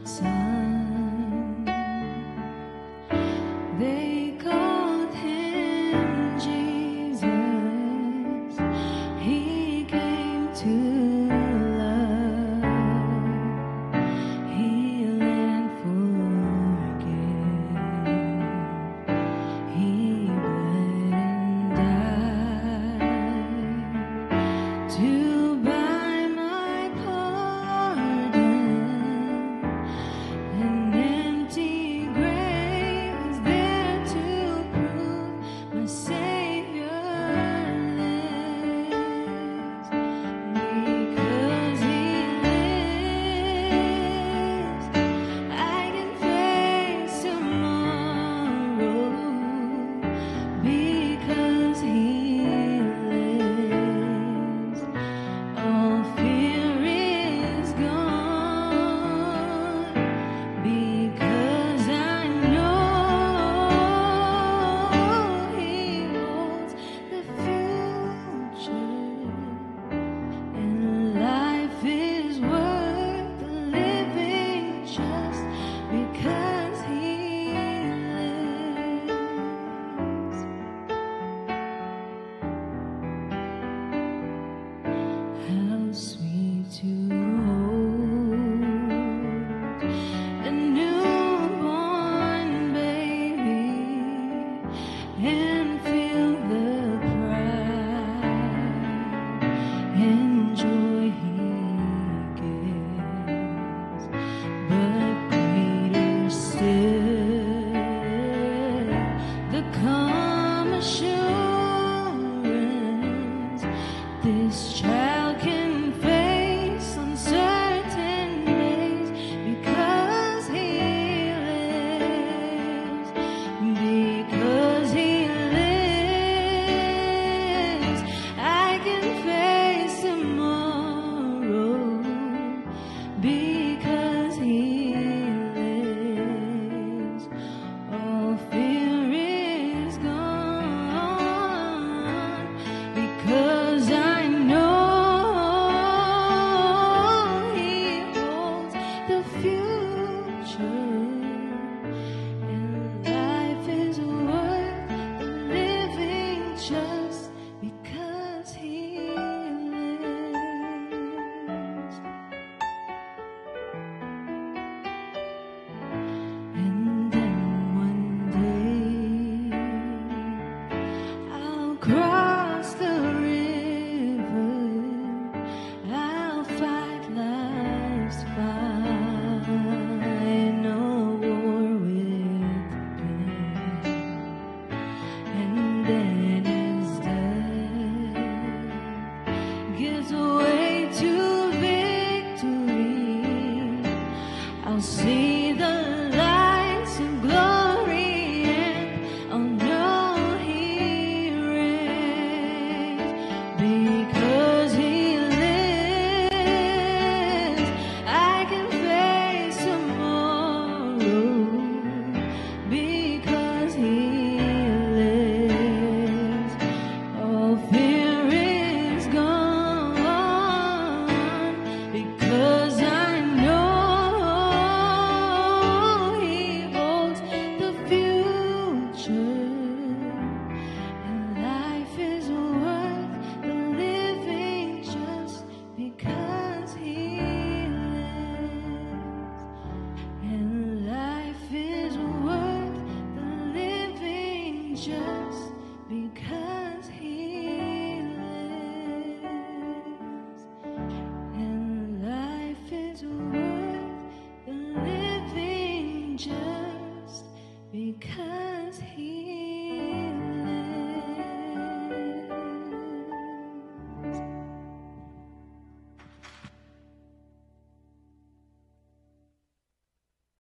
Son. They called him Jesus. He came to love, heal and forgive. He bled and died to buy my pardon. An empty grave was there to prove my Savior lives. Because He lives, I can face tomorrow. Because He lives, all fear is gone. Because I know He holds the future, and life is worth living just because He lives. How sweet to hold a newborn baby and feel the pride and joy He gives. But greater still, the calm assurance this child can face uncertain days because He lives. Because He lives, I can face tomorrow. Because He lives, all fear is gone. Because I know He holds the future, and life is worth the living just because He lives. And then one day I'll cross the river, I'll fight life's final war with pain. And then as death gives way to victory, I'll see the lights of glory, and I'll know He reigns. Because He lives, I can face tomorrow. Because He lives, all fear is gone. Because I know He holds the future, and life is worth the living just because He lives. And life is worth the living just because He lives. And life is worth the living just because He